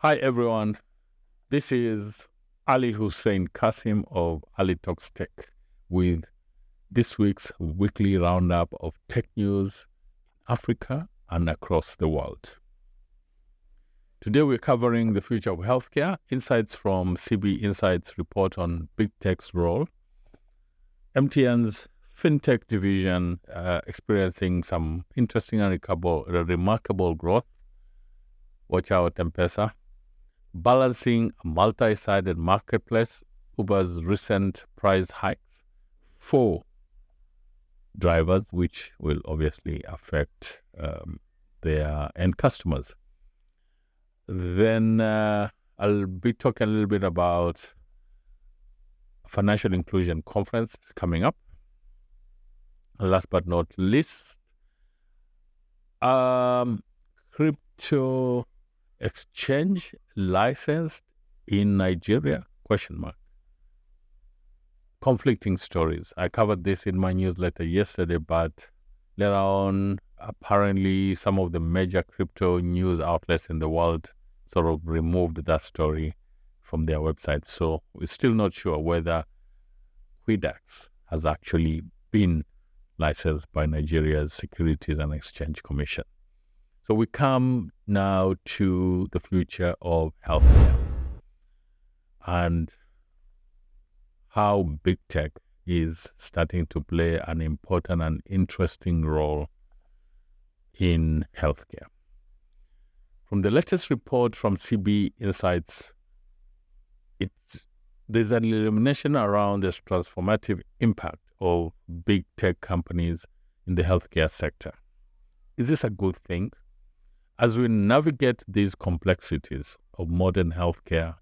Hi everyone, this is Ali Hussein Kasim of Ali Talks Tech with this week's weekly roundup of tech news in Africa and across the world. Today we're covering the future of healthcare, insights from CB Insights report on big tech's role, MTN's fintech division experiencing some interesting and remarkable growth. Watch out, M-Pesa. Balancing a multi-sided marketplace, Uber's recent price hikes for drivers, which will obviously affect their end customers. Then I'll be talking a little bit about a financial inclusion conference coming up. And last but not least, crypto exchange licensed in Nigeria? ? Conflicting stories. I covered this in my newsletter yesterday, but later on, apparently some of the major crypto news outlets in the world sort of removed that story from their website. So we're still not sure whether Quidax has actually been licensed by Nigeria's Securities and Exchange Commission. So we come now to the future of healthcare and how big tech is starting to play an important and interesting role in healthcare. From the latest report from CB Insights, there's an illumination around this transformative impact of big tech companies in the healthcare sector. Is this a good thing? As we navigate these complexities of modern healthcare,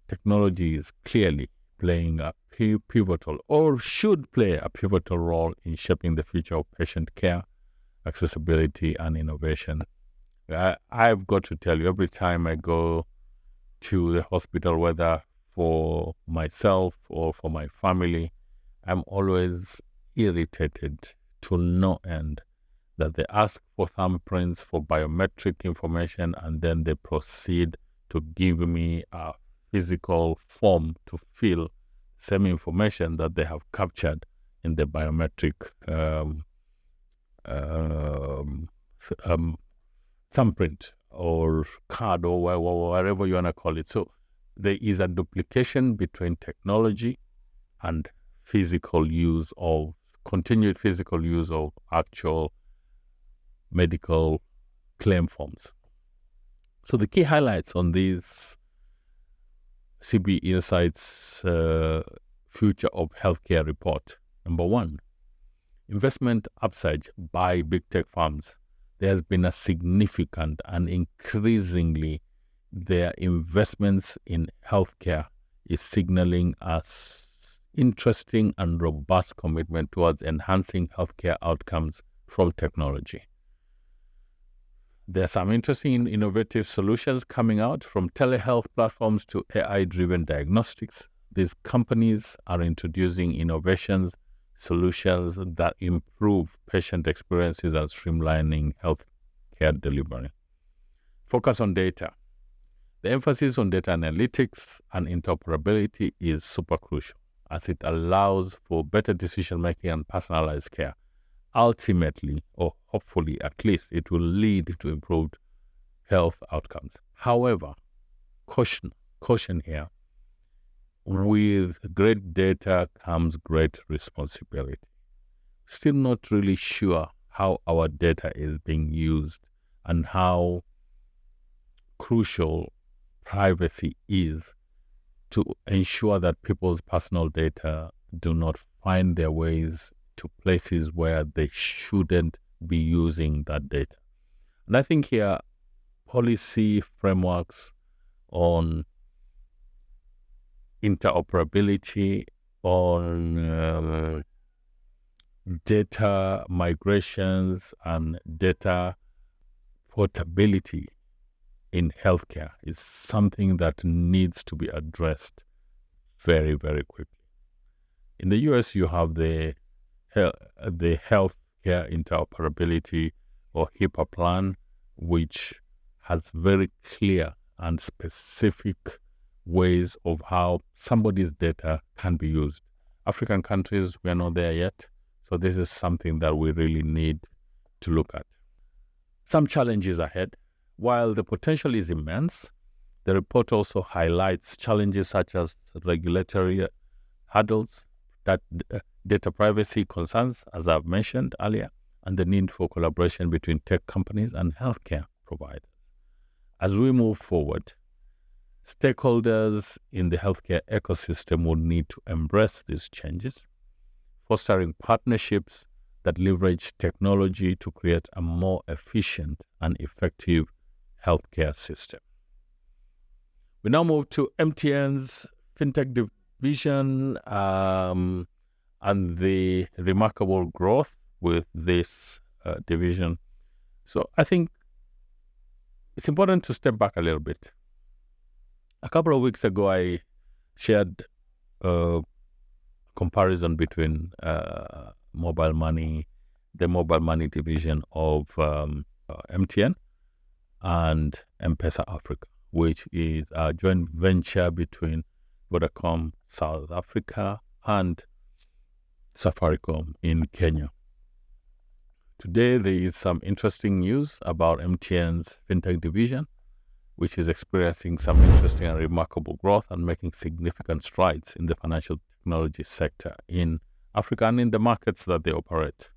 technology is clearly playing a pivotal, or should play a pivotal role in shaping the future of patient care, accessibility, and innovation. I've got to tell you, every time I go to the hospital, whether for myself or for my family, I'm always irritated to no end that they ask for thumbprints, for biometric information, and then they proceed to give me a physical form to fill same information that they have captured in the biometric thumbprint or card or whatever you want to call it. So there is a duplication between technology and continued physical use of actual medical claim forms. So the key highlights on these CB Insights Future of Healthcare report. Number one, investment upside by big tech firms. There has been a significant and increasingly their investments in healthcare is signaling a interesting and robust commitment towards enhancing healthcare outcomes from technology. There are some interesting innovative solutions coming out, from telehealth platforms to AI-driven diagnostics. These companies are introducing solutions that improve patient experiences and streamlining healthcare delivery. Focus on data. The emphasis on data analytics and interoperability is super crucial, as it allows for better decision-making and personalized care. Ultimately, or hopefully at least, it will lead to improved health outcomes. However, caution here. With great data comes great responsibility. Still not really sure how our data is being used and how crucial privacy is to ensure that people's personal data do not find their ways to places where they shouldn't be using that data. And I think here, policy frameworks on interoperability, on data migrations and data portability in healthcare is something that needs to be addressed very, very quickly. In the US, you have the healthcare interoperability or HIPAA plan, which has very clear and specific ways of how somebody's data can be used. African countries, we are not there yet. So this is something that we really need to look at. Some challenges ahead. While the potential is immense, the report also highlights challenges such as regulatory hurdles, data privacy concerns, as I've mentioned earlier, and the need for collaboration between tech companies and healthcare providers. As we move forward, stakeholders in the healthcare ecosystem will need to embrace these changes, fostering partnerships that leverage technology to create a more efficient and effective healthcare system. We now move to MTN's fintech division and the remarkable growth with this division. So I think it's important to step back a little bit. A couple of weeks ago, I shared a comparison between mobile money, the mobile money division of MTN and M-Pesa Africa, which is a joint venture between Vodacom South Africa and Safaricom in Kenya. Today, there is some interesting news about MTN's fintech division, which is experiencing some interesting and remarkable growth and making significant strides in the financial technology sector in Africa and in the markets that they operate.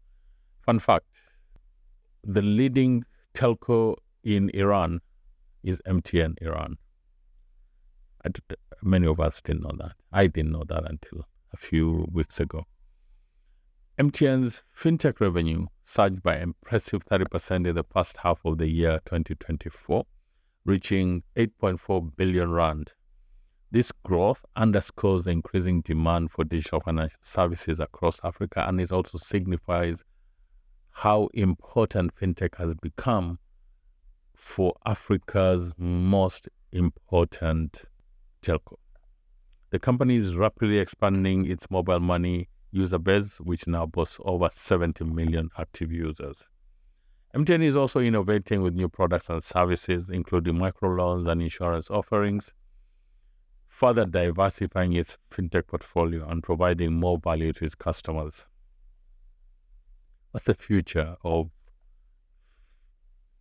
Fun fact, the leading telco in Iran is MTN Iran. Many of us didn't know that. I didn't know that until a few weeks ago. MTN's fintech revenue surged by impressive 30% in the first half of the year 2024, reaching 8.4 billion rand. This growth underscores the increasing demand for digital financial services across Africa, and it also signifies how important fintech has become for Africa's most important telco. The company is rapidly expanding its mobile money user base, which now boasts over 70 million active users. MTN is also innovating with new products and services, including microloans and insurance offerings, further diversifying its fintech portfolio and providing more value to its customers. What's the future of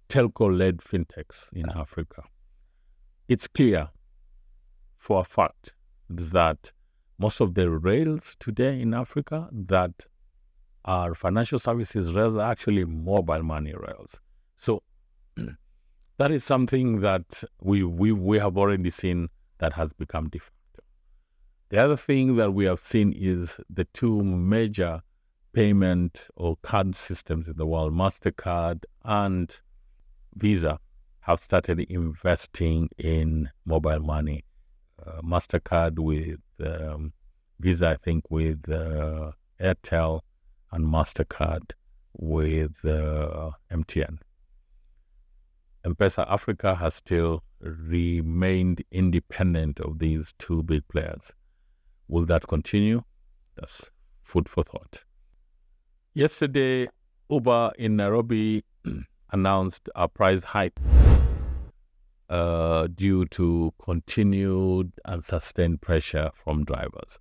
telco-led fintechs in Africa? It's clear for a fact that most of the rails today in Africa that are financial services rails are actually mobile money rails. So that is something that we have already seen that has become de facto. The other thing that we have seen is the two major payment or card systems in the world, MasterCard and Visa, have started investing in mobile money. MasterCard with Visa, I think, with Airtel, and MasterCard with MTN. M-Pesa Africa has still remained independent of these two big players. Will that continue? That's food for thought. Yesterday, Uber in Nairobi announced a price hike due to continued and sustained pressure from drivers.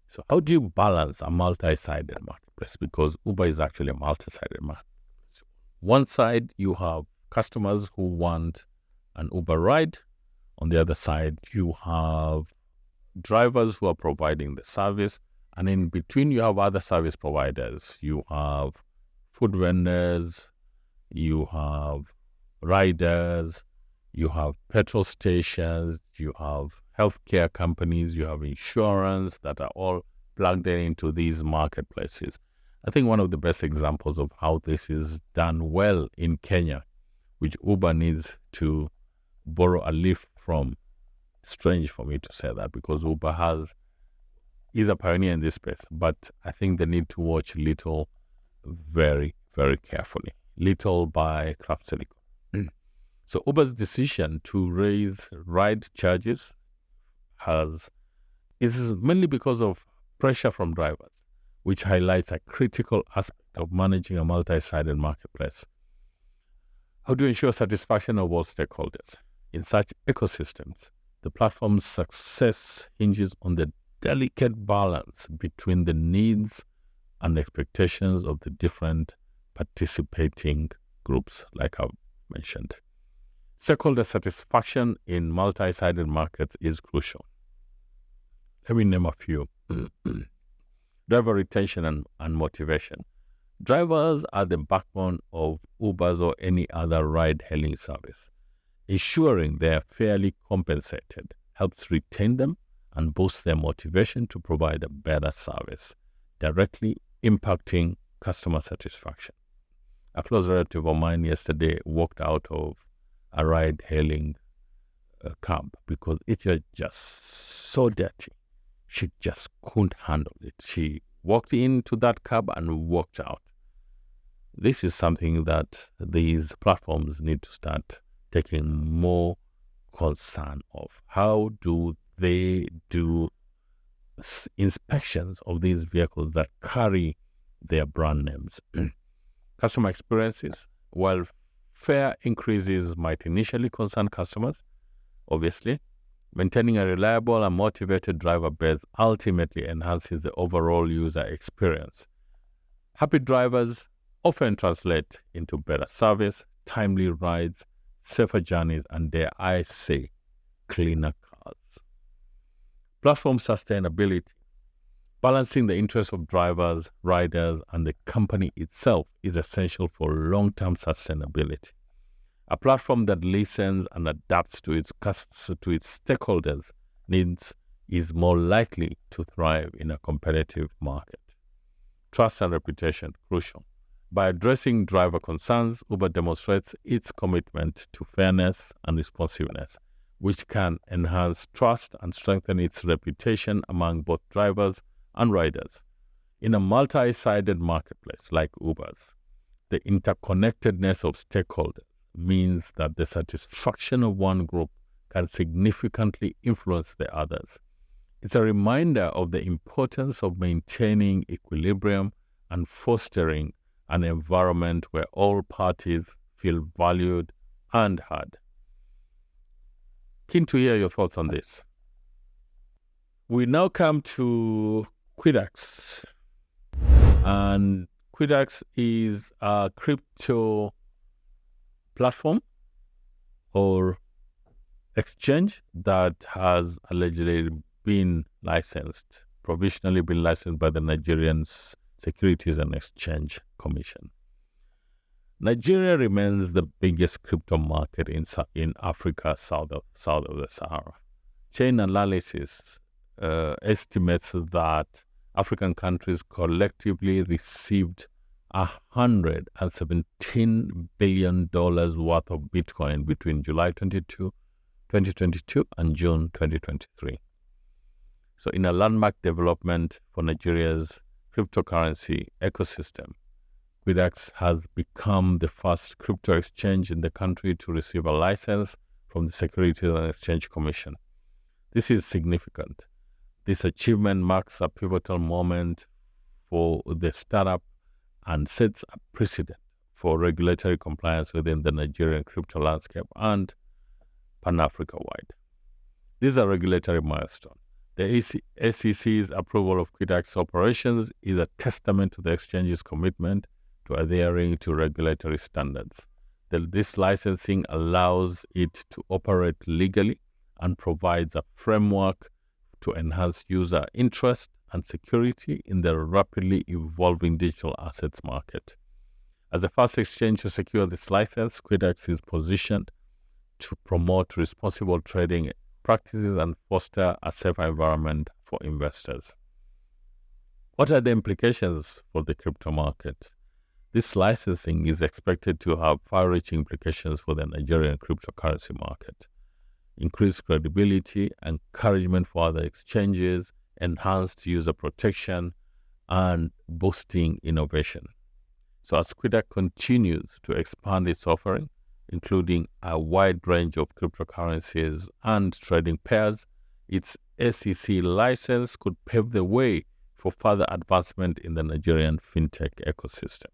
So how do you balance a multi-sided marketplace? Because Uber is actually a multi-sided marketplace. One side, you have customers who want an Uber ride. On the other side, you have drivers who are providing the service. And in between, you have other service providers. You have food vendors, you have riders, you have petrol stations, you have healthcare companies, you have insurance that are all plugged into these marketplaces. I think one of the best examples of how this is done well in Kenya, which Uber needs to borrow a leaf from. Strange for me to say that because Uber is a pioneer in this space, but I think they need to watch Little very, very carefully. Little by Craft Silicon. So Uber's decision to raise ride charges is mainly because of pressure from drivers, which highlights a critical aspect of managing a multi-sided marketplace. How do you ensure satisfaction of all stakeholders? In such ecosystems, the platform's success hinges on the delicate balance between the needs and expectations of the different participating groups, like I've mentioned. Stakeholder satisfaction in multi-sided markets is crucial. Let me name a few. Driver retention and motivation. Drivers are the backbone of Uber's or any other ride-hailing service. Ensuring they are fairly compensated helps retain them and boosts their motivation to provide a better service, directly impacting customer satisfaction. A close relative of mine yesterday walked out of a ride-hailing cab because it was just so dirty. She just couldn't handle it. She walked into that cab and walked out. This is something that these platforms need to start taking more concern of. How do they do inspections of these vehicles that carry their brand names? Customer experiences. While fare increases might initially concern customers, obviously, maintaining a reliable and motivated driver base ultimately enhances the overall user experience. Happy drivers often translate into better service, timely rides, safer journeys, and dare I say, cleaner cars. Platform sustainability. Balancing the interests of drivers, riders, and the company itself is essential for long-term sustainability. A platform that listens and adapts to its stakeholders' needs is more likely to thrive in a competitive market. Trust and reputation, crucial. By addressing driver concerns, Uber demonstrates its commitment to fairness and responsiveness, which can enhance trust and strengthen its reputation among both drivers and riders. In a multi-sided marketplace like Uber's, the interconnectedness of stakeholders means that the satisfaction of one group can significantly influence the others. It's a reminder of the importance of maintaining equilibrium and fostering an environment where all parties feel valued and heard. Keen to hear your thoughts on this. We now come to Quidax. And Quidax is a crypto platform or exchange that has allegedly been licensed, provisionally been licensed by the Nigerian Securities and Exchange Commission. Nigeria remains the biggest crypto market in Africa south of the Sahara. Chain analysis estimates that African countries collectively received $117 billion worth of Bitcoin between July 2022 and June 2023. So in a landmark development for Nigeria's cryptocurrency ecosystem, Quidax has become the first crypto exchange in the country to receive a license from the Securities and Exchange Commission. This is significant. This achievement marks a pivotal moment for the startup and sets a precedent for regulatory compliance within the Nigerian crypto landscape and Pan-Africa-wide. This is a regulatory milestone. The SEC's approval of Quidax operations is a testament to the exchange's commitment to adhering to regulatory standards. This licensing allows it to operate legally and provides a framework to enhance user interest and security in the rapidly evolving digital assets market. As the first exchange to secure this license, Quidax is positioned to promote responsible trading practices and foster a safer environment for investors. What are the implications for the crypto market? This licensing is expected to have far-reaching implications for the Nigerian cryptocurrency market. Increased credibility, encouragement for other exchanges, enhanced user protection, and boosting innovation. So as Quidax continues to expand its offering, including a wide range of cryptocurrencies and trading pairs, its SEC license could pave the way for further advancement in the Nigerian fintech ecosystem.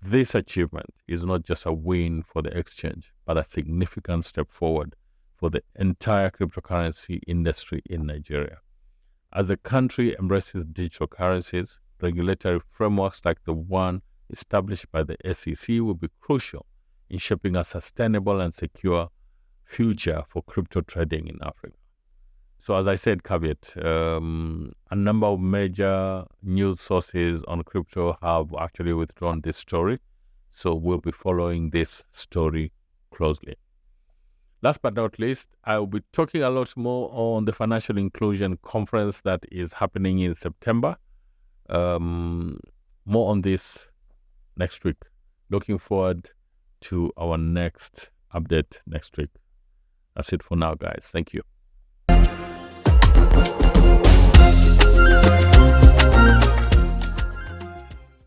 This achievement is not just a win for the exchange, but a significant step forward for the entire cryptocurrency industry in Nigeria. As the country embraces digital currencies, regulatory frameworks like the one established by the SEC will be crucial in shaping a sustainable and secure future for crypto trading in Africa. So as I said, caveat, a number of major news sources on crypto have actually withdrawn this story. So we'll be following this story closely. Last but not least, I will be talking a lot more on the Financial Inclusion Conference that is happening in September. More on this next week. Looking forward to our next update next week. That's it for now, guys. Thank you.